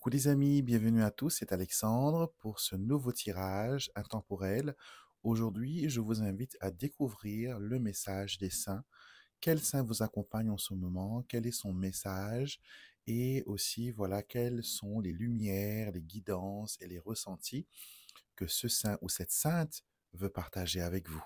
Coucou les amis, bienvenue à tous, c'est Alexandre pour ce nouveau tirage intemporel. Aujourd'hui, je vous invite à découvrir le message des saints. Quel saint vous accompagne en ce moment? Quel est son message? Et aussi, voilà, quelles sont les lumières, les guidances et les ressentis que ce saint ou cette sainte veut partager avec vous.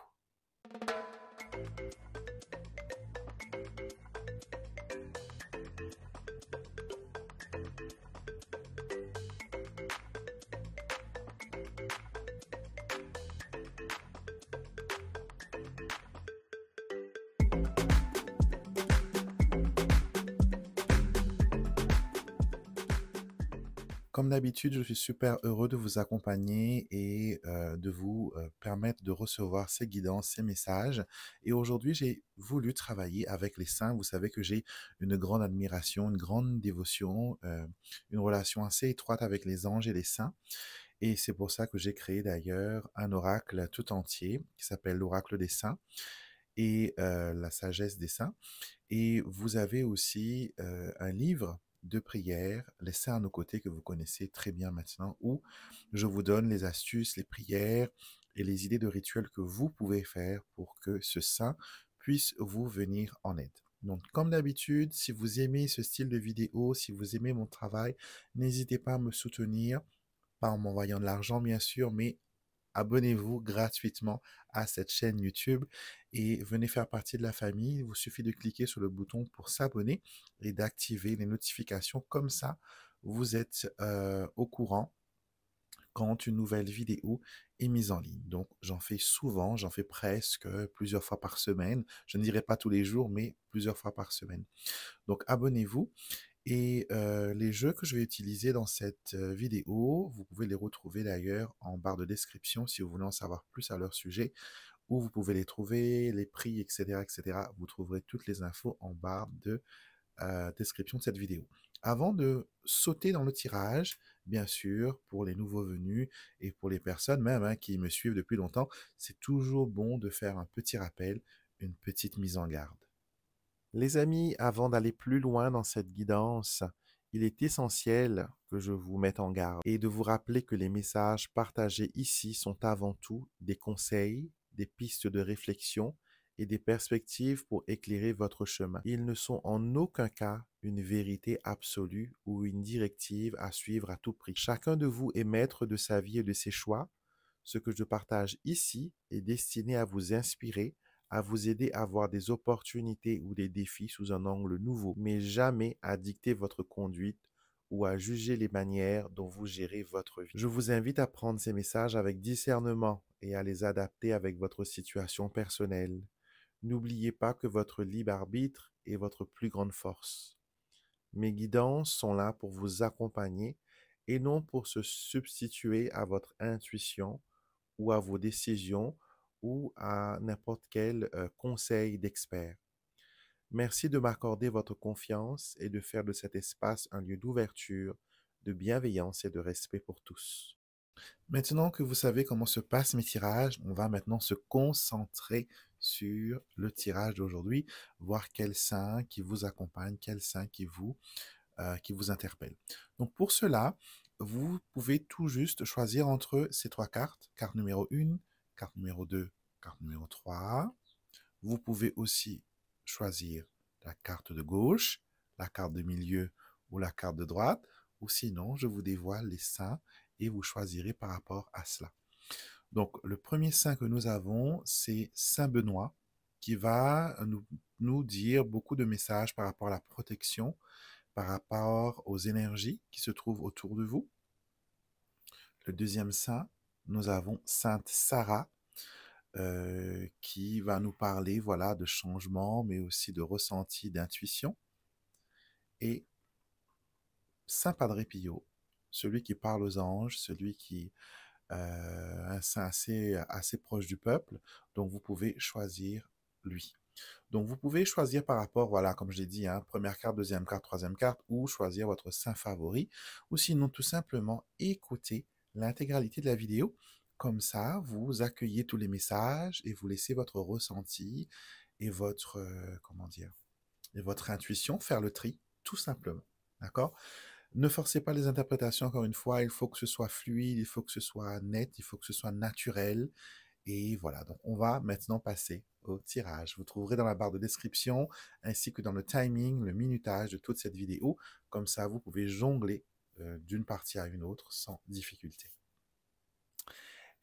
Comme d'habitude, je suis super heureux de vous accompagner et de vous permettre de recevoir ces guidances, ces messages. Et aujourd'hui, j'ai voulu travailler avec les saints. Vous savez que j'ai une grande admiration, une grande dévotion, une relation assez étroite avec les anges et les saints. Et c'est pour ça que j'ai créé d'ailleurs un oracle tout entier qui s'appelle l'oracle des saints et la sagesse des saints. Et vous avez aussi un livre de prières, Les Saints à nos côtés, que vous connaissez très bien maintenant, où je vous donne les astuces, les prières et les idées de rituels que vous pouvez faire pour que ce saint puisse vous venir en aide. Donc, comme d'habitude, si vous aimez ce style de vidéo, si vous aimez mon travail, n'hésitez pas à me soutenir, pas en m'envoyant de l'argent bien sûr, mais abonnez-vous gratuitement à cette chaîne YouTube et venez faire partie de la famille. Il vous suffit de cliquer sur le bouton pour s'abonner et d'activer les notifications. Comme ça, vous êtes au courant quand une nouvelle vidéo est mise en ligne. Donc, j'en fais souvent, j'en fais presque plusieurs fois par semaine. Je ne dirais pas tous les jours, mais plusieurs fois par semaine. Donc, abonnez-vous. Et les jeux que je vais utiliser dans cette vidéo, vous pouvez les retrouver d'ailleurs en barre de description si vous voulez en savoir plus à leur sujet, où vous pouvez les trouver, les prix, etc., etc. Vous trouverez toutes les infos en barre de description de cette vidéo. Avant de sauter dans le tirage, bien sûr, pour les nouveaux venus et pour les personnes même qui me suivent depuis longtemps, c'est toujours bon de faire un petit rappel, une petite mise en garde. Les amis, avant d'aller plus loin dans cette guidance, il est essentiel que je vous mette en garde et de vous rappeler que les messages partagés ici sont avant tout des conseils, des pistes de réflexion et des perspectives pour éclairer votre chemin. Ils ne sont en aucun cas une vérité absolue ou une directive à suivre à tout prix. Chacun de vous est maître de sa vie et de ses choix. Ce que je partage ici est destiné à vous inspirer, à vous aider à voir des opportunités ou des défis sous un angle nouveau, mais jamais à dicter votre conduite ou à juger les manières dont vous gérez votre vie. Je vous invite à prendre ces messages avec discernement et à les adapter avec votre situation personnelle. N'oubliez pas que votre libre arbitre est votre plus grande force. Mes guidances sont là pour vous accompagner et non pour se substituer à votre intuition ou à vos décisions ou à n'importe quel conseil d'expert. Merci de m'accorder votre confiance et de faire de cet espace un lieu d'ouverture, de bienveillance et de respect pour tous. Maintenant que vous savez comment se passent mes tirages, on va maintenant se concentrer sur le tirage d'aujourd'hui, voir quel saint qui vous accompagne, quel saint qui vous interpelle. Donc pour cela, vous pouvez tout juste choisir entre ces trois cartes, carte numéro 1, carte numéro 2, carte numéro 3. Vous pouvez aussi choisir la carte de gauche, la carte de milieu ou la carte de droite, ou sinon je vous dévoile les saints et vous choisirez par rapport à cela. Donc le premier saint que nous avons, c'est Saint Benoît, qui va nous dire beaucoup de messages par rapport à la protection, par rapport aux énergies qui se trouvent autour de vous. Le deuxième saint, nous avons Sainte Sarah, qui va nous parler voilà, de changement, mais aussi de ressenti, d'intuition. Et Saint Padre Pio, celui qui parle aux anges, celui qui un saint assez proche du peuple, donc vous pouvez choisir lui. Donc, vous pouvez choisir par rapport, voilà, comme je l'ai dit, première carte, deuxième carte, troisième carte, ou choisir votre saint favori, ou sinon tout simplement écouter l'intégralité de la vidéo. Comme ça, vous accueillez tous les messages et vous laissez votre ressenti et votre, comment dire, et votre intuition faire le tri, tout simplement. D'accord? Ne forcez pas les interprétations, encore une fois, il faut que ce soit fluide, il faut que ce soit net, il faut que ce soit naturel. Et voilà, donc on va maintenant passer au tirage. Vous trouverez dans la barre de description ainsi que dans le timing, le minutage de toute cette vidéo. Comme ça, vous pouvez jongler d'une partie à une autre sans difficulté.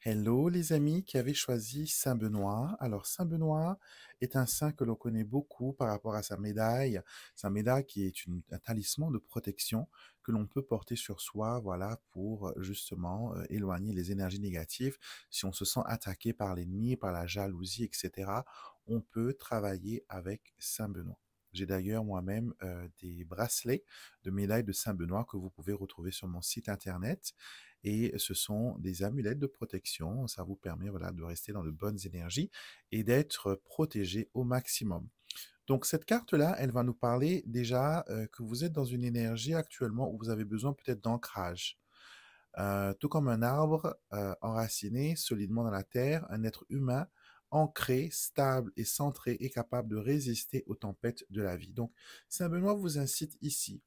Hello les amis qui avaient choisi Saint Benoît. Alors Saint Benoît est un saint que l'on connaît beaucoup par rapport à sa médaille qui est un talisman de protection que l'on peut porter sur soi, voilà, pour justement éloigner les énergies négatives. Si on se sent attaqué par l'ennemi, par la jalousie, etc., on peut travailler avec Saint Benoît. J'ai d'ailleurs moi-même des bracelets de médailles de Saint Benoît que vous pouvez retrouver sur mon site internet. Et ce sont des amulettes de protection. Ça vous permet voilà, de rester dans de bonnes énergies et d'être protégé au maximum. Donc cette carte-là, elle va nous parler déjà que vous êtes dans une énergie actuellement où vous avez besoin peut-être d'ancrage. Tout comme un arbre enraciné solidement dans la terre, un être humain ancré, stable et centré est capable de résister aux tempêtes de la vie. Donc Saint Benoît vous incite ici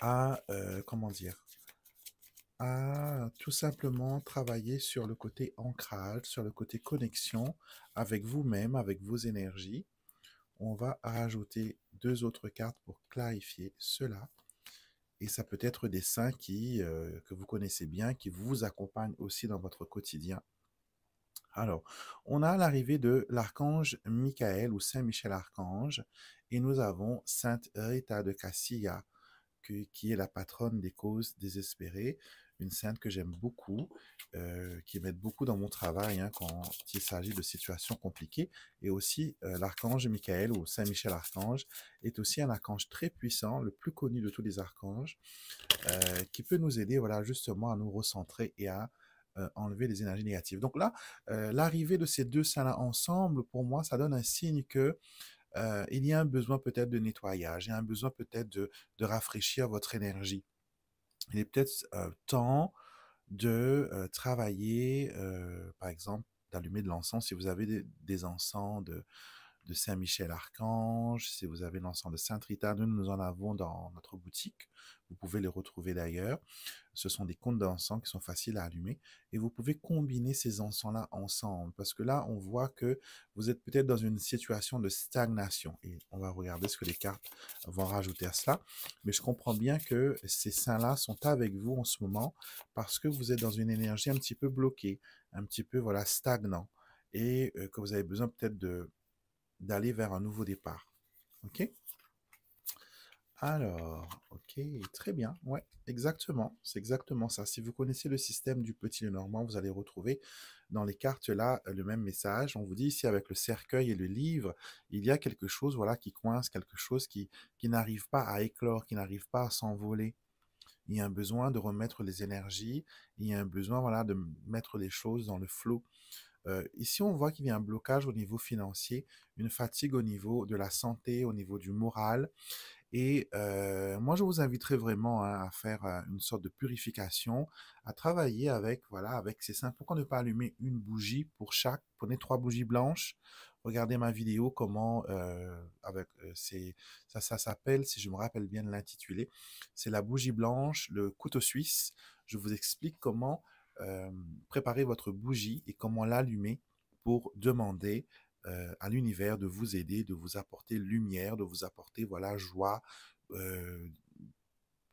à, comment dire, à tout simplement travailler sur le côté ancrage, sur le côté connexion avec vous-même, avec vos énergies. On va rajouter deux autres cartes pour clarifier cela. Et ça peut être des saints que vous connaissez bien, qui vous accompagnent aussi dans votre quotidien. Alors, on a l'arrivée de l'archange Michael ou Saint Michel Archange, et nous avons Sainte Rita de Castilla, qui est la patronne des causes désespérées, une sainte que j'aime beaucoup, qui m'aide beaucoup dans mon travail hein, quand il s'agit de situations compliquées. Et aussi, l'archange Michael ou Saint Michel Archange est aussi un archange très puissant, le plus connu de tous les archanges, qui peut nous aider voilà, justement à nous recentrer et à enlever les énergies négatives. Donc là, l'arrivée de ces deux saints-là ensemble, pour moi, ça donne un signe que il y a un besoin peut-être de nettoyage, il y a un besoin peut-être de rafraîchir votre énergie. Il est peut-être temps de travailler, par exemple, d'allumer de l'encens si vous avez des encens de Saint-Michel-Archange, si vous avez l'encens de Sainte-Rita, nous en avons dans notre boutique. Vous pouvez les retrouver d'ailleurs. Ce sont des comptes d'encens qui sont faciles à allumer et vous pouvez combiner ces encens-là ensemble parce que là, on voit que vous êtes peut-être dans une situation de stagnation et on va regarder ce que les cartes vont rajouter à cela. Mais je comprends bien que ces saints-là sont avec vous en ce moment parce que vous êtes dans une énergie un petit peu bloquée, un petit peu voilà stagnant et que vous avez besoin peut-être d'aller vers un nouveau départ. OK? Alors, OK, très bien. Ouais, exactement. C'est exactement ça. Si vous connaissez le système du petit Lenormand, vous allez retrouver dans les cartes là le même message. On vous dit ici avec le cercueil et le livre, il y a quelque chose voilà qui coince, quelque chose qui n'arrive pas à éclore, qui n'arrive pas à s'envoler. Il y a un besoin de remettre les énergies, il y a un besoin voilà de mettre les choses dans le flot. Ici, on voit qu'il y a un blocage au niveau financier, une fatigue au niveau de la santé, au niveau du moral. Et moi, je vous inviterai vraiment hein, à faire une sorte de purification, à travailler avec, voilà, avec ces saints. Pourquoi ne pas allumer une bougie pour chaque? Prenez 3 bougies blanches. Regardez ma vidéo, comment, ça s'appelle, si je me rappelle bien de l'intitulé, c'est la bougie blanche, le couteau suisse. Je vous explique comment euh, préparer votre bougie et comment l'allumer pour demander à l'univers de vous aider, de vous apporter lumière, de vous apporter voilà joie, euh,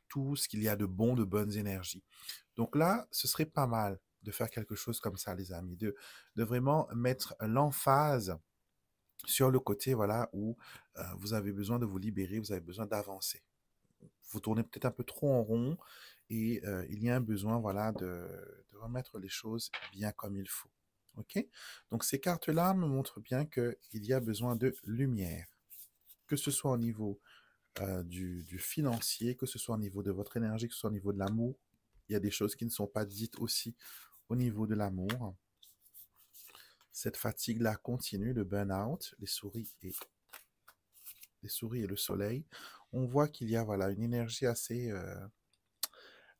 tout ce qu'il y a de bon, de bonnes énergies. Donc là, ce serait pas mal de faire quelque chose comme ça, les amis, de vraiment mettre l'emphase sur le côté voilà où vous avez besoin de vous libérer, vous avez besoin d'avancer. Vous tournez peut-être un peu trop en rond et il y a un besoin voilà de remettre les choses bien comme il faut. OK? Donc ces cartes-là me montrent bien qu'il y a besoin de lumière, que ce soit au niveau du financier, que ce soit au niveau de votre énergie, que ce soit au niveau de l'amour. Il y a des choses qui ne sont pas dites aussi au niveau de l'amour. Cette fatigue-là continue, le burn-out, les souris et le soleil. On voit qu'il y a voilà une énergie assez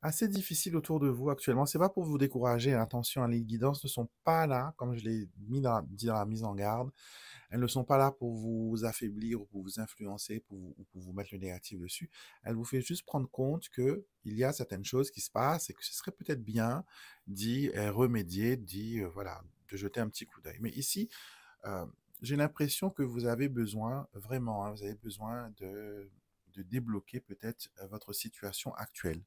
assez difficiles autour de vous actuellement. C'est pas pour vous décourager, hein, attention, hein, les guidances ne sont pas là, comme je l'ai dit dans la mise en garde. Elles ne sont pas là pour vous affaiblir ou pour vous influencer ou pour vous mettre le négatif dessus. Elles vous font juste prendre compte que il y a certaines choses qui se passent et que ce serait peut-être bien d'y remédier, voilà, de jeter un petit coup d'œil. Mais ici, euh, j'ai l'impression que vous avez besoin, vraiment, hein, vous avez besoin de débloquer peut-être votre situation actuelle.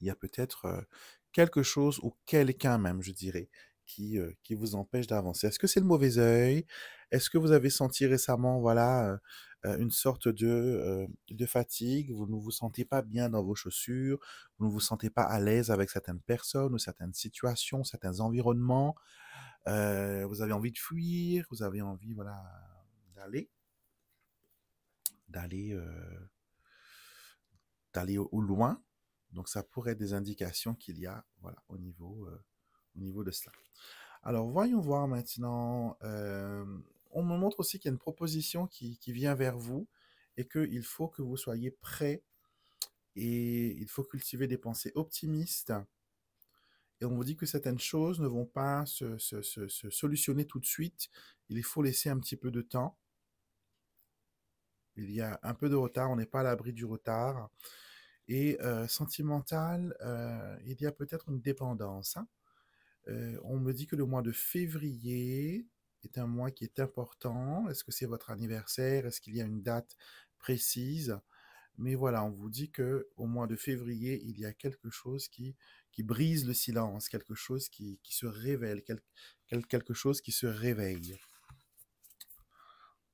Il y a peut-être quelque chose ou quelqu'un même, je dirais, qui vous empêche d'avancer. Est-ce que c'est le mauvais œil? Est-ce que vous avez senti récemment, voilà, une sorte de fatigue? Vous ne vous sentez pas bien dans vos chaussures? Vous ne vous sentez pas à l'aise avec certaines personnes ou certaines situations, certains environnements? Vous avez envie de fuir? Vous avez envie, voilà, d'aller, d'aller, d'aller au loin? Donc ça pourrait être des indications qu'il y a, voilà, au niveau de cela. Alors voyons voir maintenant. On me montre aussi qu'il y a une proposition qui vient vers vous et qu'il faut que vous soyez prêt et il faut cultiver des pensées optimistes. Et on vous dit que certaines choses ne vont pas se solutionner tout de suite. Il faut laisser un petit peu de temps. Il y a un peu de retard, on n'est pas à l'abri du retard. Et sentimental, il y a peut-être une dépendance, hein. On me dit que le mois de février est un mois qui est important. Est-ce que c'est votre anniversaire? Est-ce qu'il y a une date précise? Mais voilà, on vous dit que au mois de février, il y a quelque chose qui brise le silence, quelque chose qui se révèle, quelque chose qui se réveille.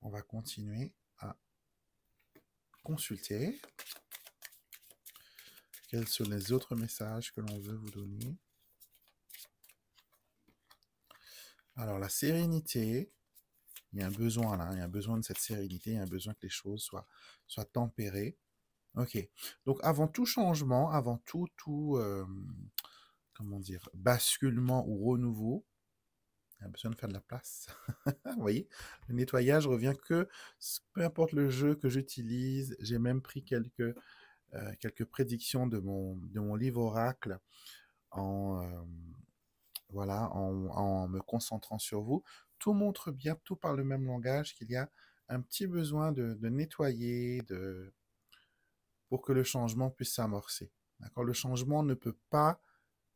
On va continuer à consulter. Quels sont les autres messages que l'on veut vous donner? Alors, la sérénité, il y a un besoin là, il y a un besoin de cette sérénité, il y a un besoin que les choses soient tempérées. Ok. Donc, avant tout changement, avant comment dire, basculement ou renouveau, il y a besoin de faire de la place. Vous voyez, le nettoyage revient que, peu importe le jeu que j'utilise, j'ai même pris quelques prédictions de mon livre Oracle en, voilà, en me concentrant sur vous. Tout montre bien, tout parle le même langage, qu'il y a un petit besoin de nettoyer, pour que le changement puisse s'amorcer. D'accord? Le changement ne peut pas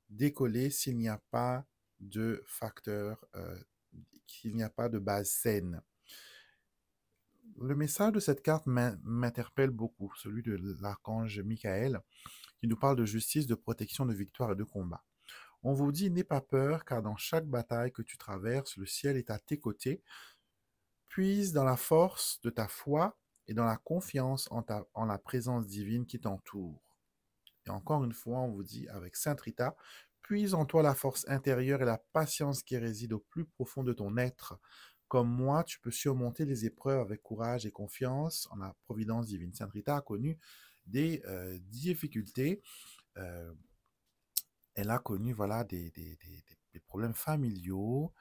décoller s'il n'y a pas de facteur, s'il n'y a pas de base saine. Le message de cette carte m'interpelle beaucoup, celui de l'archange Michael, qui nous parle de justice, de protection, de victoire et de combat. On vous dit, n'aie pas peur, car dans chaque bataille que tu traverses, le ciel est à tes côtés. Puise dans la force de ta foi et dans la confiance en la présence divine qui t'entoure. Et encore une fois, on vous dit avec Sainte Rita, puise en toi la force intérieure et la patience qui réside au plus profond de ton être. Comme moi, tu peux surmonter les épreuves avec courage et confiance en la providence divine. Sainte Rita a connu des difficultés. Euh, Elle a connu, voilà, des problèmes familiaux.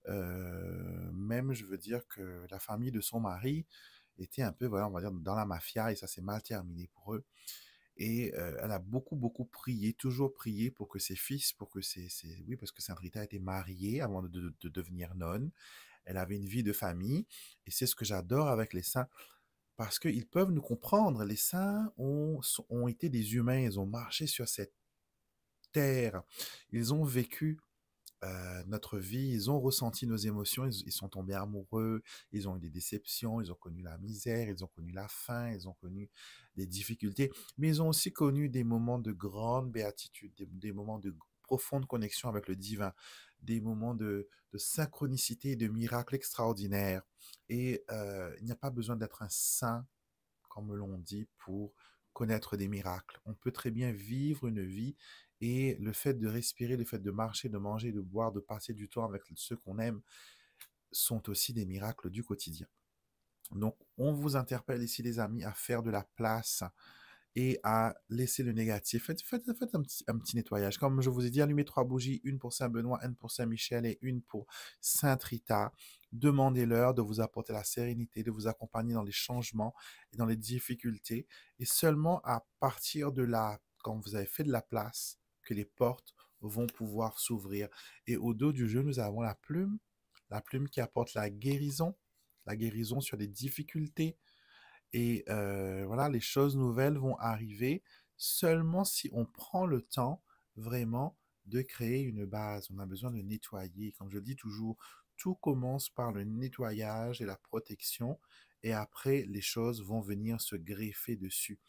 Même, je veux dire que la famille de son mari était un peu, voilà, on va dire, dans la mafia et ça s'est mal terminé pour eux. Et elle a beaucoup, beaucoup prié, toujours prié pour que ses fils, oui, parce que Sainte Rita était mariée avant de devenir nonne. Elle avait une vie de famille et c'est ce que j'adore avec les saints parce qu'ils peuvent nous comprendre. Les saints ont été des humains, ils ont marché sur cette terre, ils ont vécu notre vie, ils ont ressenti nos émotions, ils sont tombés amoureux, ils ont eu des déceptions, ils ont connu la misère, ils ont connu la faim, ils ont connu des difficultés, mais ils ont aussi connu des moments de grande béatitude, des moments de profonde connexion avec le divin, des moments de synchronicité et de miracles extraordinaires. Et il n'y a pas besoin d'être un saint, comme l'on dit, pour connaître des miracles. On peut très bien vivre une vie et le fait de respirer, le fait de marcher, de manger, de boire, de passer du temps avec ceux qu'on aime sont aussi des miracles du quotidien. Donc, on vous interpelle ici, les amis, à faire de la place et à laisser le négatif. Faites un petit nettoyage. Comme je vous ai dit, allumez 3 bougies, une pour Saint-Benoît, une pour Saint-Michel et une pour Sainte-Rita. Demandez-leur de vous apporter la sérénité, de vous accompagner dans les changements et dans les difficultés. Et seulement à partir de là, quand vous avez fait de la place, que les portes vont pouvoir s'ouvrir. Et au dos du jeu, nous avons la plume qui apporte la guérison sur les difficultés. Et voilà, les choses nouvelles vont arriver seulement si on prend le temps vraiment de créer une base. On a besoin de nettoyer. Comme je le dis toujours, tout commence par le nettoyage et la protection. Et après, les choses vont venir se greffer dessus.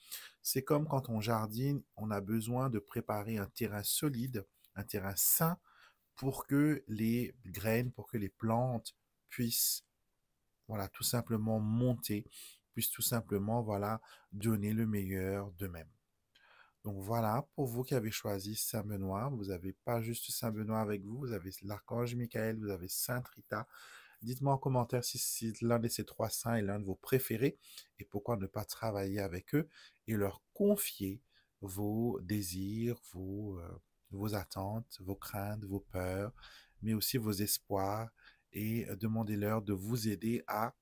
C'est comme quand on jardine, on a besoin de préparer un terrain solide, un terrain sain pour que les graines, pour que les plantes puissent, voilà, tout simplement monter, puissent tout simplement, voilà, donner le meilleur d'eux-mêmes. Donc voilà, pour vous qui avez choisi Saint-Benoît, vous n'avez pas juste Saint-Benoît avec vous, vous avez l'archange Michael, vous avez Sainte Rita. Dites-moi en commentaire si l'un de ces trois saints est l'un de vos préférés et pourquoi ne pas travailler avec eux et leur confier vos désirs, vos attentes, vos craintes, vos peurs, mais aussi vos espoirs et demandez-leur de vous aider à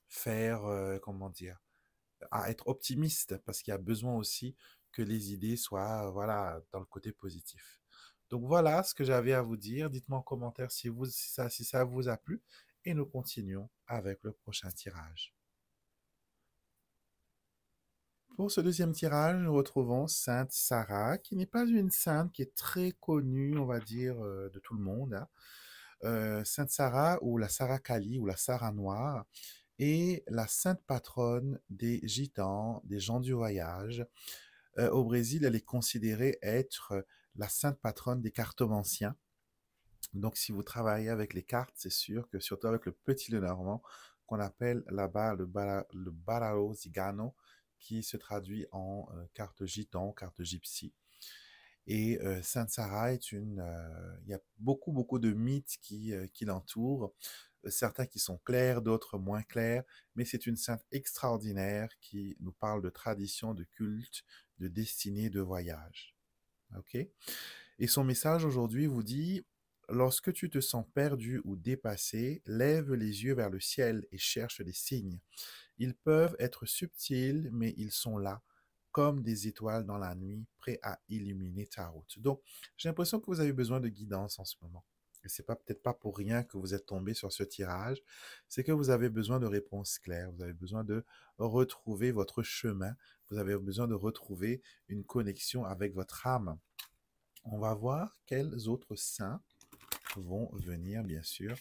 faire, comment dire, à être optimiste parce qu'il y a besoin aussi que les idées soient, voilà, dans le côté positif. Donc voilà ce que j'avais à vous dire. Dites-moi en commentaire si ça vous a plu et nous continuons avec le prochain tirage. Pour ce deuxième tirage, nous retrouvons Sainte Sarah, qui n'est pas une sainte qui est très connue, on va dire, de tout le monde, hein. Sainte Sarah ou la Sarah Kali ou la Sarah Noire est la sainte patronne des gitans, des gens du voyage. Au Brésil, elle est considérée être la sainte patronne des cartomanciens. Donc, si vous travaillez avec les cartes, c'est sûr que surtout avec le petit Lenormand, qu'on appelle là-bas le barallo zigano, qui se traduit en carte gitan, carte gypsy. Et Sainte Sarah est il y a beaucoup, beaucoup de mythes qui l'entourent, certains qui sont clairs, d'autres moins clairs, mais c'est une sainte extraordinaire qui nous parle de tradition, de culte, de destinée, de voyage. Ok? Et son message aujourd'hui vous dit, lorsque tu te sens perdu ou dépassé, lève les yeux vers le ciel et cherche les signes. Ils peuvent être subtils, mais ils sont là, comme des étoiles dans la nuit, prêts à illuminer ta route. Donc, j'ai l'impression que vous avez besoin de guidance en ce moment. Et c'est pas peut-être pas pour rien que vous êtes tombé sur ce tirage, c'est que vous avez besoin de réponses claires, vous avez besoin de retrouver votre chemin, vous avez besoin de retrouver une connexion avec votre âme. On va voir quels autres saints vont venir, bien sûr,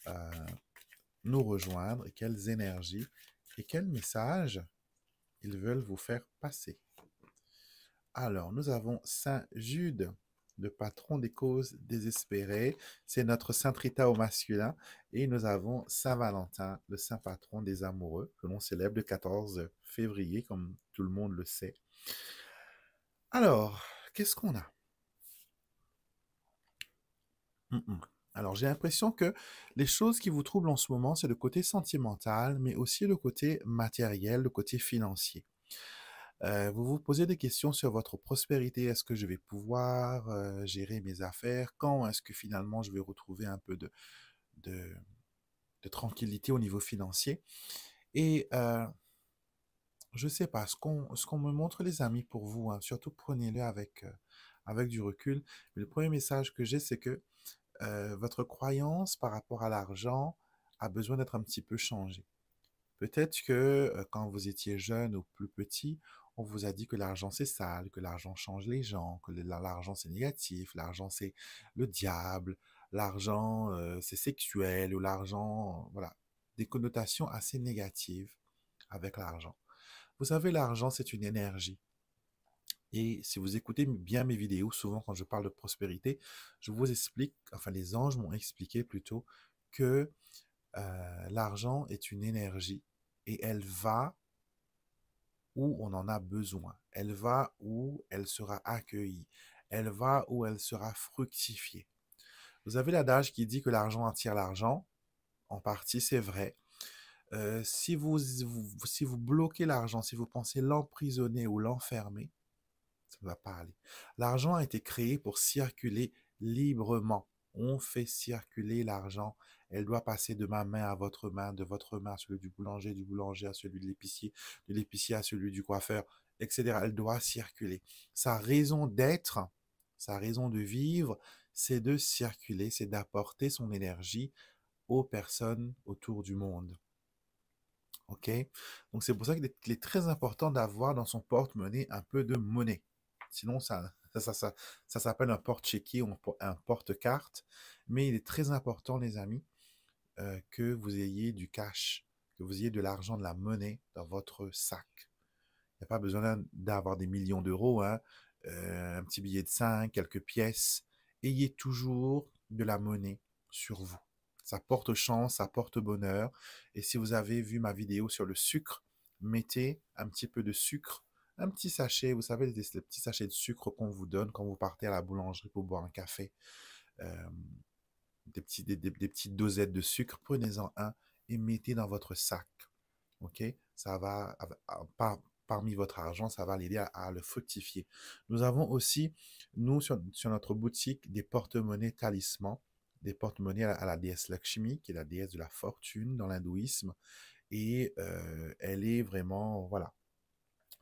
euh, nous rejoindre, et quelles énergies et quels messages ils veulent vous faire passer. Alors, nous avons Saint Jude, le patron des causes désespérées. C'est notre Saint Rita au masculin. Et nous avons Saint Valentin, le saint patron des amoureux, que l'on célèbre le 14 février, comme tout le monde le sait. Alors, qu'est-ce qu'on a? Alors, j'ai l'impression que les choses qui vous troublent en ce moment, c'est le côté sentimental, mais aussi le côté matériel, le côté financier. Vous vous posez des questions sur votre prospérité. Est-ce que je vais pouvoir gérer mes affaires? Quand est-ce que finalement je vais retrouver un peu de, de tranquillité au niveau financier? Et je sais pas, ce qu'on me montre les amis pour vous, hein, surtout prenez-le avec du recul. Mais le premier message que j'ai, c'est que votre croyance par rapport à l'argent a besoin d'être un petit peu changée. Peut-être que quand vous étiez jeune ou plus petit, on vous a dit que l'argent c'est sale, que l'argent change les gens, que l'argent c'est négatif, l'argent c'est le diable, l'argent c'est sexuel ou l'argent, voilà, des connotations assez négatives avec l'argent. Vous savez, l'argent c'est une énergie. Et si vous écoutez bien mes vidéos, souvent quand je parle de prospérité, je vous explique, enfin les anges m'ont expliqué plutôt que l'argent est une énergie et elle va où on en a besoin. Elle va où elle sera accueillie. Elle va où elle sera fructifiée. Vous avez l'adage qui dit que l'argent attire l'argent. En partie, c'est vrai. Si vous bloquez l'argent, si vous pensez l'emprisonner ou l'enfermer, ça ne va pas aller. L'argent a été créé pour circuler librement. On fait circuler l'argent. Elle doit passer de ma main à votre main, de votre main à celui du boulanger à celui de l'épicier à celui du coiffeur, etc. Elle doit circuler. Sa raison d'être, sa raison de vivre, c'est de circuler, c'est d'apporter son énergie aux personnes autour du monde. OK? Donc c'est pour ça qu'il est très important d'avoir dans son porte-monnaie un peu de monnaie. Sinon, ça s'appelle un porte-chéquier ou un porte-carte. Mais il est très important, les amis, que vous ayez du cash, que vous ayez de l'argent, de la monnaie dans votre sac. Il n'y a pas besoin d'avoir des millions d'euros, hein. Un petit billet de 5, quelques pièces. Ayez toujours de la monnaie sur vous. Ça porte chance, ça porte bonheur. Et si vous avez vu ma vidéo sur le sucre, mettez un petit peu de sucre, un petit sachet, vous savez, les petits sachets de sucre qu'on vous donne quand vous partez à la boulangerie pour boire un café. Euh, des petites dosettes de sucre, prenez-en un et mettez dans votre sac. OK? Ça va, parmi votre argent, ça va l'aider à le fructifier. Nous avons aussi, nous, sur notre boutique, des porte-monnaies talismans, des porte-monnaies à la déesse Lakshmi, qui est la déesse de la fortune dans l'hindouisme. Et elle est vraiment, voilà,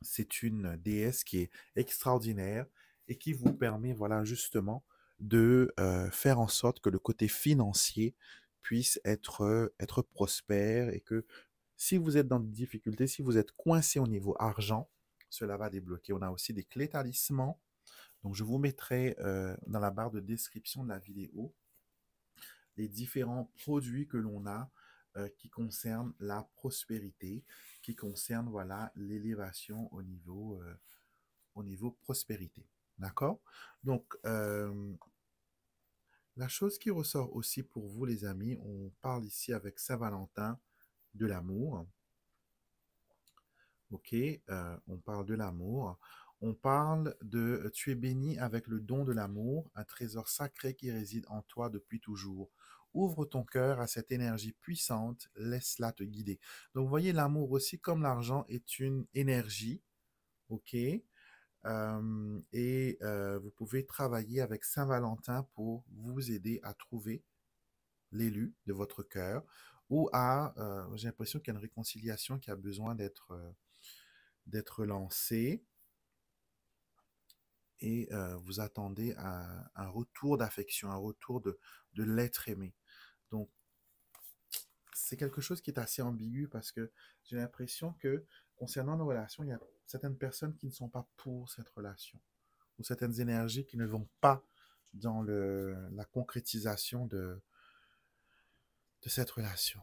c'est une déesse qui est extraordinaire et qui vous permet, voilà, justement, de faire en sorte que le côté financier puisse être prospère et que si vous êtes dans des difficultés, si vous êtes coincé au niveau argent, cela va débloquer. On a aussi des clés talismans. Donc, je vous mettrai dans la barre de description de la vidéo les différents produits que l'on a qui concernent la prospérité, qui concernent voilà, l'élévation au niveau prospérité. D'accord? Donc, la chose qui ressort aussi pour vous, les amis, on parle ici avec Saint-Valentin de l'amour. OK, on parle de l'amour. On parle de tu es béni avec le don de l'amour, un trésor sacré qui réside en toi depuis toujours. Ouvre ton cœur à cette énergie puissante, laisse-la te guider. Donc, vous voyez, l'amour aussi, comme l'argent, est une énergie. OK? Vous pouvez travailler avec Saint-Valentin pour vous aider à trouver l'élu de votre cœur ou j'ai l'impression qu'il y a une réconciliation qui a besoin d'être lancée et vous attendez un retour d'affection, un retour de l'être aimé. Donc, c'est quelque chose qui est assez ambigu parce que j'ai l'impression que concernant nos relations, il y a certaines personnes qui ne sont pas pour cette relation ou certaines énergies qui ne vont pas dans la concrétisation de cette relation.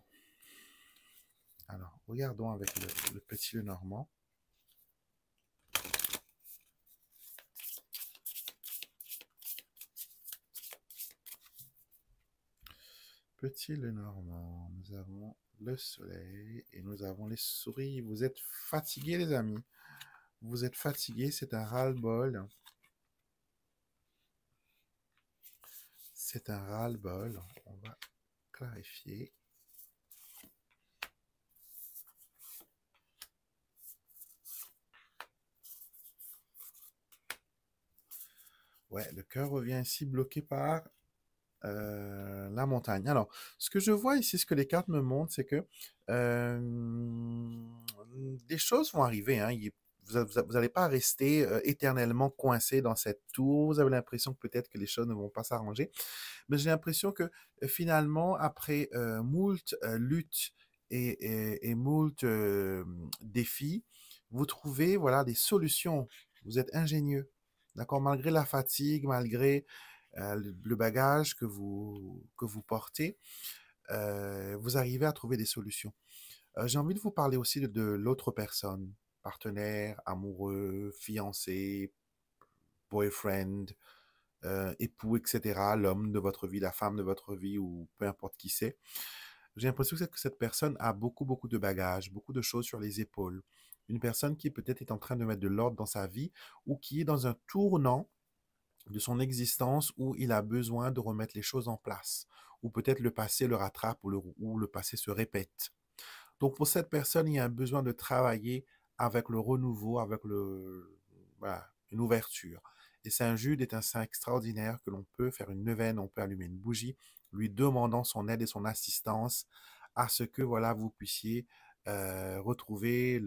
Alors, regardons avec le petit Lenormand. Petit Lenormand, nous avons le soleil et nous avons les souris. Vous êtes fatigués, les amis. Vous êtes fatigués, c'est un ras-le-bol. C'est un ras-le-bol. On va clarifier. Ouais, le cœur revient ici bloqué par la montagne. Alors, ce que je vois ici, ce que les cartes me montrent, c'est que des choses vont arriver. Hein. Vous n'allez pas rester éternellement coincé dans cette tour. Vous avez l'impression que peut-être que les choses ne vont pas s'arranger. Mais j'ai l'impression que finalement, après moult luttes et moult défis, vous trouvez voilà, des solutions. Vous êtes ingénieux. D'accord? Malgré la fatigue, malgré le bagage que vous portez, vous arrivez à trouver des solutions. J'ai envie de vous parler aussi de l'autre personne, partenaire, amoureux, fiancé, boyfriend, époux, etc., l'homme de votre vie, la femme de votre vie, ou peu importe qui c'est. J'ai l'impression que cette personne a beaucoup, beaucoup de bagages, beaucoup de choses sur les épaules. Une personne qui peut-être est en train de mettre de l'ordre dans sa vie ou qui est dans un tournant de son existence où il a besoin de remettre les choses en place. Ou peut-être le passé le rattrape ou le passé se répète. Donc pour cette personne, il y a un besoin de travailler avec le renouveau, avec voilà, une ouverture. Et Saint Jude est un saint extraordinaire que l'on peut faire une neuvaine, on peut allumer une bougie, lui demandant son aide et son assistance à ce que voilà vous puissiez retrouver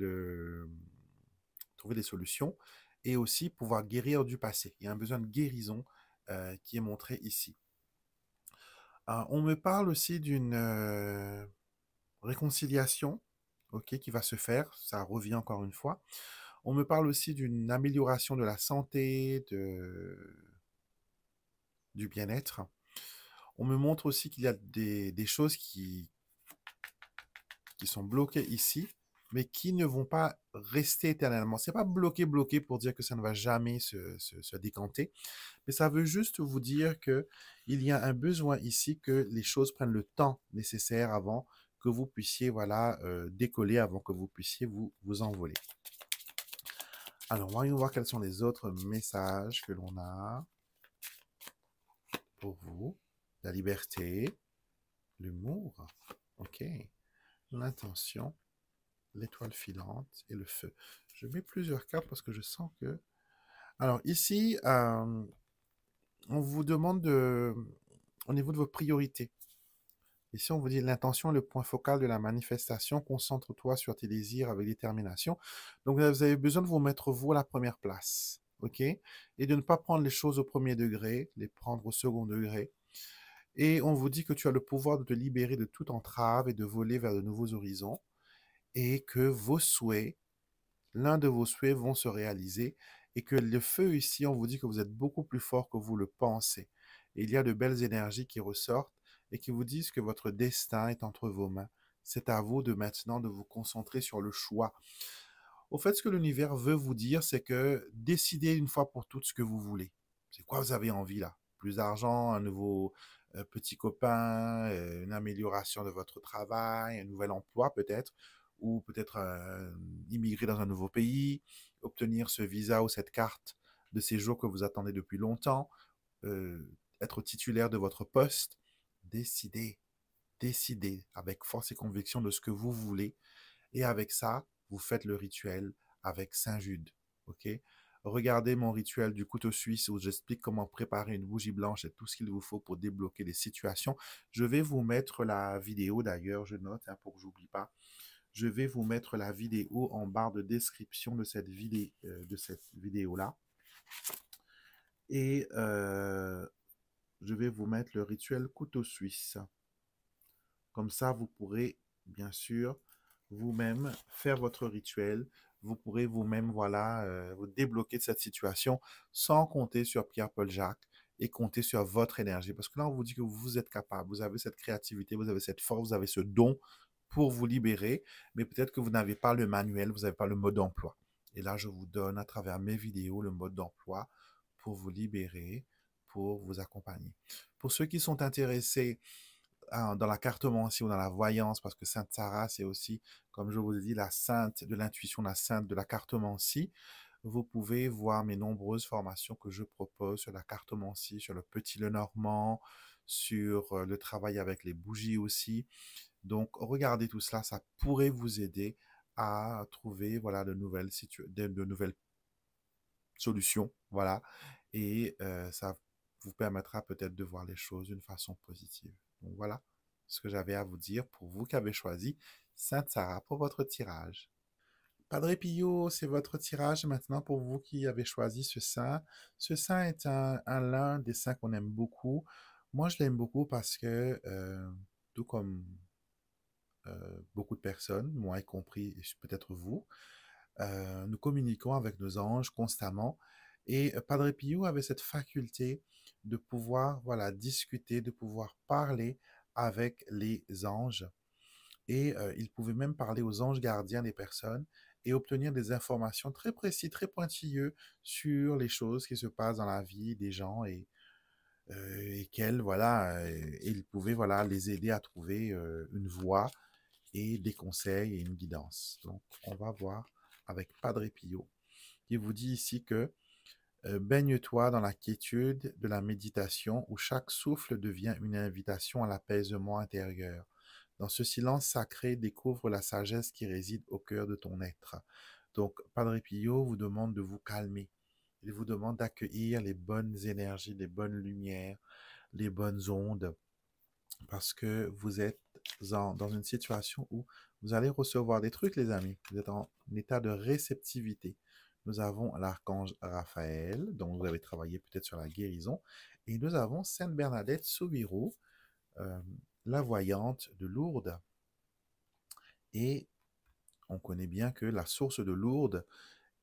trouver des solutions et aussi pouvoir guérir du passé. Il y a un besoin de guérison qui est montré ici. On me parle aussi d'une réconciliation, ok, qui va se faire. Ça revient encore une fois. On me parle aussi d'une amélioration de la santé, du bien-être. On me montre aussi qu'il y a des choses qui sont bloquées ici, mais qui ne vont pas rester éternellement. C'est pas bloqué pour dire que ça ne va jamais se décanter, mais ça veut juste vous dire que il y a un besoin ici que les choses prennent le temps nécessaire avant que vous puissiez voilà décoller, avant que vous puissiez vous envoler. Alors, voyons voir quels sont les autres messages que l'on a pour vous. La liberté, l'humour, ok, l'intention, l'étoile filante et le feu. Je mets plusieurs cartes parce que je sens que... Alors ici, on vous demande au niveau de vos priorités. Ici, on vous dit l'intention est le point focal de la manifestation. Concentre-toi sur tes désirs avec détermination. Donc, vous avez besoin de vous mettre vous à la première place. OK? Et de ne pas prendre les choses au premier degré, les prendre au second degré. Et on vous dit que tu as le pouvoir de te libérer de toute entrave et de voler vers de nouveaux horizons. Et que vos souhaits, l'un de vos souhaits vont se réaliser. Et que le feu ici, on vous dit que vous êtes beaucoup plus fort que vous le pensez. Et il y a de belles énergies qui ressortent et qui vous disent que votre destin est entre vos mains. C'est à vous de maintenant de vous concentrer sur le choix. Au fait, ce que l'univers veut vous dire, c'est que décidez une fois pour toutes ce que vous voulez. C'est quoi vous avez envie là? Plus d'argent, un nouveau petit copain, une amélioration de votre travail, un nouvel emploi peut-être, ou peut-être immigrer dans un nouveau pays, obtenir ce visa ou cette carte de séjour que vous attendez depuis longtemps, euh, être titulaire de votre poste. Décidez, décidez avec force et conviction de ce que vous voulez. Et avec ça, vous faites le rituel avec Saint-Jude. OK? Regardez mon rituel du couteau suisse où j'explique comment préparer une bougie blanche et tout ce qu'il vous faut pour débloquer les situations. Je vais vous mettre la vidéo d'ailleurs, je note hein, pour que j'oublie pas. Je vais vous mettre la vidéo en barre de description de cette vidéo-là. Et je vais vous mettre le rituel couteau suisse. Comme ça, vous pourrez, bien sûr, vous-même faire votre rituel. Vous pourrez vous-même, voilà, vous débloquer de cette situation sans compter sur Pierre-Paul Jacques et compter sur votre énergie. Parce que là, on vous dit que vous êtes capable, vous avez cette créativité, vous avez cette force, vous avez ce don pour vous libérer, mais peut-être que vous n'avez pas le manuel, vous n'avez pas le mode d'emploi. Et là, je vous donne à travers mes vidéos le mode d'emploi pour vous libérer, pour vous accompagner. Pour ceux qui sont intéressés dans la cartomancie ou dans la voyance, parce que Sainte Sarah, c'est aussi, comme je vous ai dit, la sainte de l'intuition, la sainte de la cartomancie. Vous pouvez voir mes nombreuses formations que je propose sur la cartomancie, sur le petit Lenormand, sur le travail avec les bougies aussi. Donc, regardez tout cela, ça pourrait vous aider à trouver voilà, de nouvelles solutions. Voilà. Et ça vous permettra peut-être de voir les choses d'une façon positive. Donc voilà ce que j'avais à vous dire pour vous qui avez choisi Sainte Sarah pour votre tirage. Padre Pio, c'est votre tirage maintenant pour vous qui avez choisi ce saint. Ce saint est l'un des saints qu'on aime beaucoup. Moi, je l'aime beaucoup parce que, tout comme beaucoup de personnes, moi y compris et peut-être vous, nous communiquons avec nos anges constamment. Et Padre Pio avait cette faculté de pouvoir voilà, discuter, de pouvoir parler avec les anges. Et il pouvait même parler aux anges gardiens des personnes et obtenir des informations très précises, très pointilleuses sur les choses qui se passent dans la vie des gens et qu'elles, voilà, et il pouvait voilà, les aider à trouver une voie et des conseils et une guidance. Donc, on va voir avec Padre Pio, qui vous dit ici que baigne-toi dans la quiétude de la méditation où chaque souffle devient une invitation à l'apaisement intérieur. Dans ce silence sacré, découvre la sagesse qui réside au cœur de ton être. Donc, Padre Pio vous demande de vous calmer. Il vous demande d'accueillir les bonnes énergies, les bonnes lumières, les bonnes ondes, parce que vous êtes dans une situation où vous allez recevoir des trucs, les amis. Vous êtes en état de réceptivité. nous avons l'archange Raphaël, dont vous avez travaillé peut-être sur la guérison, et nous avons Sainte Bernadette Soubirous, euh, la voyante de Lourdes. Et on connaît bien que la source de Lourdes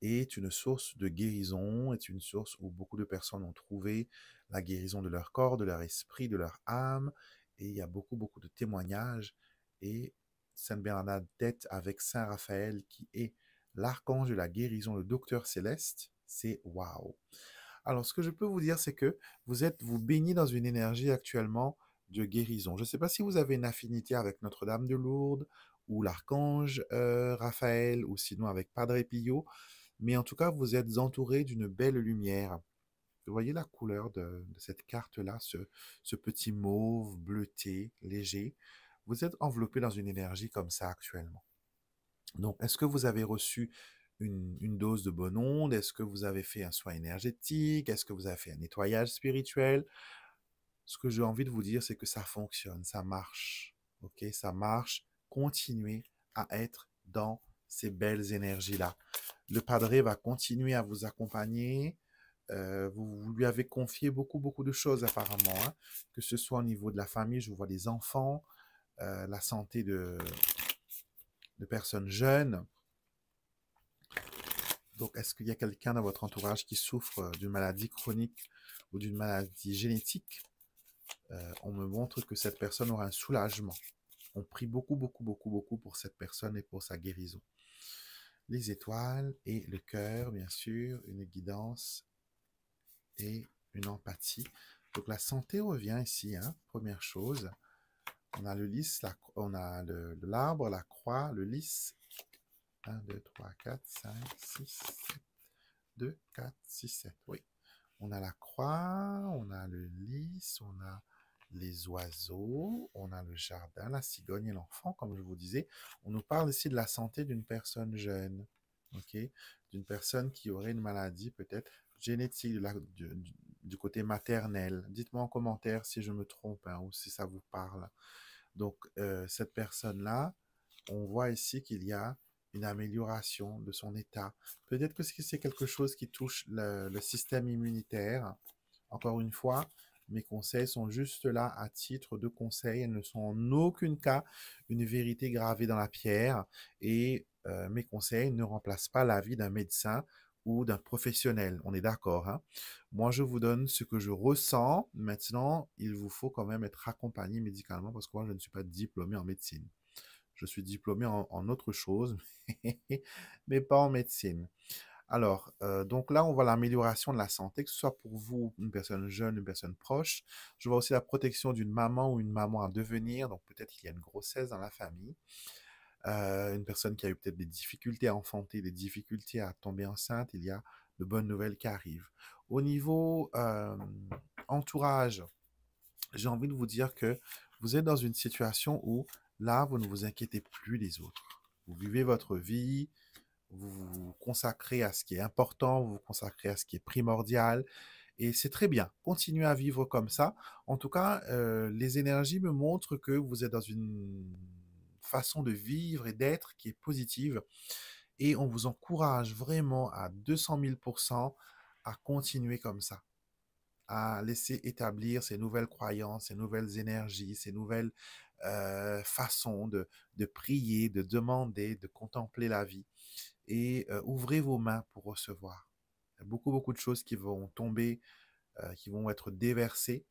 est une source de guérison, est une source où beaucoup de personnes ont trouvé la guérison de leur corps, de leur esprit, de leur âme. Et il y a beaucoup, beaucoup de témoignages. Et Sainte Bernadette avec Saint Raphaël, qui est l'archange de la guérison, le docteur céleste, c'est waouh. Alors, ce que je peux vous dire, c'est que vous baignez dans une énergie actuellement de guérison. Je ne sais pas si vous avez une affinité avec Notre-Dame de Lourdes ou l'archange Raphaël ou sinon avec Padre Pio, mais en tout cas, vous êtes entouré d'une belle lumière. Vous voyez la couleur de cette carte-là, ce petit mauve bleuté, léger. Vous êtes enveloppé dans une énergie comme ça actuellement. Donc, est-ce que vous avez reçu une dose de bonne onde? Est-ce que vous avez fait un soin énergétique? Est-ce que vous avez fait un nettoyage spirituel? Ce que j'ai envie de vous dire, c'est que ça fonctionne, ça marche. Ok, ça marche. Continuez à être dans ces belles énergies-là. Le padre va continuer à vous accompagner. Vous lui avez confié beaucoup, beaucoup de choses apparemment, hein. Que ce soit au niveau de la famille, je vois des enfants, la santé de personnes jeunes. Donc, est-ce qu'il y a quelqu'un dans votre entourage qui souffre d'une maladie chronique ou d'une maladie génétique? On me montre que cette personne aura un soulagement. On prie beaucoup, beaucoup, beaucoup, beaucoup pour cette personne et pour sa guérison. Les étoiles et le cœur, bien sûr, une guidance et une empathie. Donc la santé revient ici, hein, première chose. On a le lys, on a l'arbre, la croix, le lys. 1, 2, 3, 4, 5, 6, 7, 2, 4, 6, 7. Oui. On a la croix, on a le lys, on a les oiseaux, on a le jardin, la cigogne et l'enfant, comme je vous disais. On nous parle ici de la santé d'une personne jeune, ok, d'une personne qui aurait une maladie peut-être génétique du côté maternel. Dites-moi en commentaire si je me trompe, hein, ou si ça vous parle. Donc, cette personne-là, on voit ici qu'il y a une amélioration de son état. Peut-être que c'est quelque chose qui touche le système immunitaire. Encore une fois, mes conseils sont juste là à titre de conseil. Elles ne sont en aucun cas une vérité gravée dans la pierre. Et mes conseils ne remplacent pas l'avis d'un médecin ou d'un professionnel. On est d'accord, hein? Moi, je vous donne ce que je ressens. Maintenant, il vous faut quand même être accompagné médicalement parce que moi, je ne suis pas diplômé en médecine. Je suis diplômé en autre chose, mais pas en médecine. Alors, donc là, on voit l'amélioration de la santé, que ce soit pour vous, une personne jeune, une personne proche. Je vois aussi la protection d'une maman ou une maman à devenir. Donc, peut-être qu'il y a une grossesse dans la famille. Une personne qui a eu peut-être des difficultés à enfanter, des difficultés à tomber enceinte. Il y a de bonnes nouvelles qui arrivent. Au niveau entourage, j'ai envie de vous dire que vous êtes dans une situation où là, vous ne vous inquiétez plus des autres. Vous vivez votre vie, vous vous consacrez à ce qui est important, vous vous consacrez à ce qui est primordial, et c'est très bien. Continuez à vivre comme ça. En tout cas, les énergies me montrent que vous êtes dans une façon de vivre et d'être qui est positive, et on vous encourage vraiment à 200 000 à continuer comme ça, à laisser établir ces nouvelles croyances, ces nouvelles énergies, ces nouvelles façons de prier, de demander, de contempler la vie. Et ouvrez vos mains pour recevoir. Il y a beaucoup, beaucoup de choses qui vont tomber, qui vont être déversées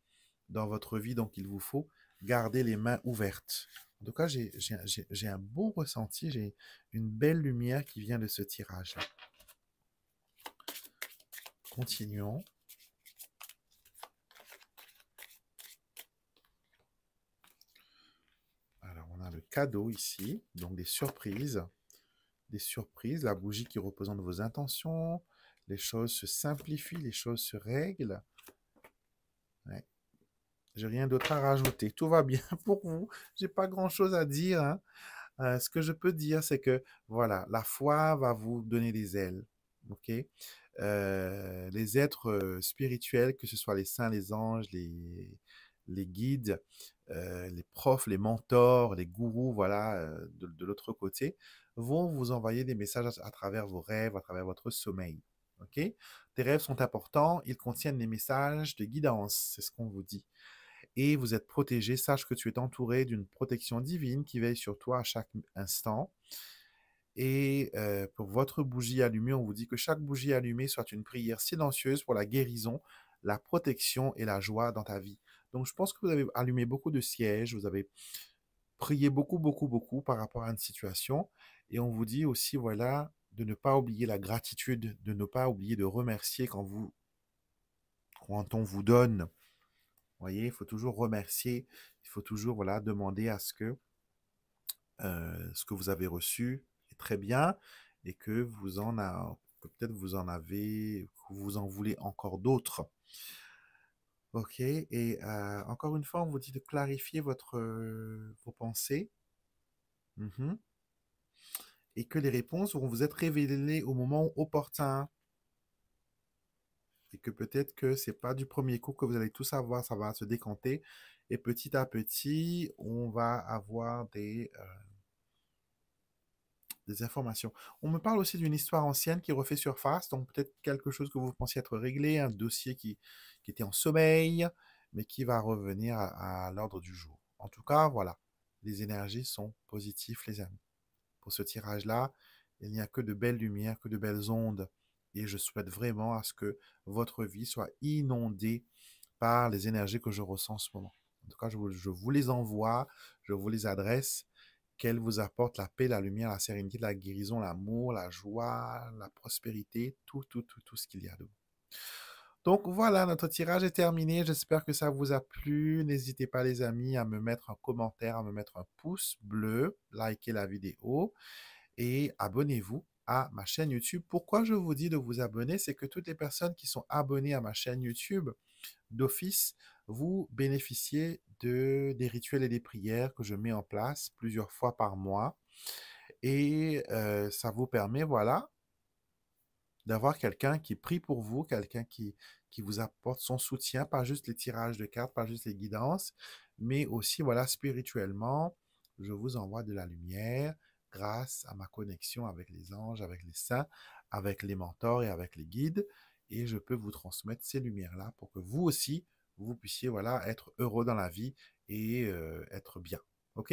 dans votre vie, donc il vous faut garder les mains ouvertes. En tout cas, j'ai un bon ressenti, j'ai une belle lumière qui vient de ce tirage. Continuons. Alors, on a le cadeau ici, donc des surprises. Des surprises, la bougie qui représente vos intentions, les choses se simplifient, les choses se règlent. Ouais. J'ai rien d'autre à rajouter. Tout va bien pour vous. J'ai pas grand-chose à dire, hein. Ce que je peux dire, c'est que voilà, la foi va vous donner des ailes. Ok? Les êtres spirituels, que ce soit les saints, les anges, les guides, les profs, les mentors, les gourous, voilà, de l'autre côté, vont vous envoyer des messages à travers vos rêves, à travers votre sommeil. OK? Tes rêves sont importants, ils contiennent des messages de guidance, c'est ce qu'on vous dit. Et vous êtes protégé, sache que tu es entouré d'une protection divine qui veille sur toi à chaque instant. Et pour votre bougie allumée, on vous dit que chaque bougie allumée soit une prière silencieuse pour la guérison, la protection et la joie dans ta vie. Donc, je pense que vous avez allumé beaucoup de sièges, vous avez prié beaucoup, beaucoup, beaucoup par rapport à une situation. Et on vous dit aussi, voilà, de ne pas oublier la gratitude, de ne pas oublier de remercier quand on vous donne. Vous voyez, il faut toujours remercier, il faut toujours, voilà, demander à ce que vous avez reçu est très bien et que que peut-être vous en avez, que vous en voulez encore d'autres. Ok, et encore une fois, on vous dit de clarifier vos pensées. Mhm. Et que les réponses vont vous être révélées au moment opportun. Et que peut-être que c'est pas du premier coup que vous allez tout savoir, ça va se décanter. Et petit à petit, on va avoir des informations. On me parle aussi d'une histoire ancienne qui refait surface, donc peut-être quelque chose que vous pensiez être réglé, un dossier qui était en sommeil, mais qui va revenir à l'ordre du jour. En tout cas, voilà, les énergies sont positives, les amis. Pour ce tirage-là, il n'y a que de belles lumières, que de belles ondes, et je souhaite vraiment à ce que votre vie soit inondée par les énergies que je ressens en ce moment. En tout cas, je vous les envoie, je vous les adresse, qu'elles vous apportent la paix, la lumière, la sérénité, la guérison, l'amour, la joie, la prospérité, tout, tout, tout, tout ce qu'il y a de bon. Donc voilà, notre tirage est terminé. J'espère que ça vous a plu. N'hésitez pas, les amis, à me mettre un commentaire, à me mettre un pouce bleu, likez la vidéo et abonnez-vous à ma chaîne YouTube. Pourquoi je vous dis de vous abonner? C'est que toutes les personnes qui sont abonnées à ma chaîne YouTube, d'office, vous bénéficiez des rituels et des prières que je mets en place plusieurs fois par mois. Et ça vous permet, voilà, d'avoir quelqu'un qui prie pour vous, quelqu'un qui vous apporte son soutien, pas juste les tirages de cartes, pas juste les guidances, mais aussi, voilà, spirituellement, je vous envoie de la lumière grâce à ma connexion avec les anges, avec les saints, avec les mentors et avec les guides, et je peux vous transmettre ces lumières-là pour que vous aussi, vous puissiez, voilà, être heureux dans la vie et être bien. OK?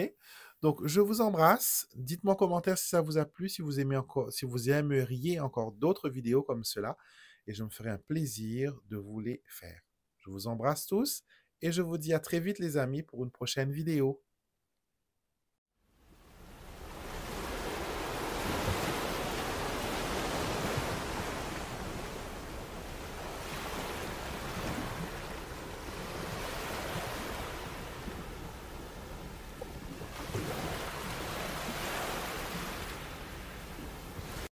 Donc, je vous embrasse. Dites-moi en commentaire si ça vous a plu, si vous aimez encore, si vous aimeriez encore d'autres vidéos comme cela, et je me ferai un plaisir de vous les faire. Je vous embrasse tous et je vous dis à très vite, les amis, pour une prochaine vidéo.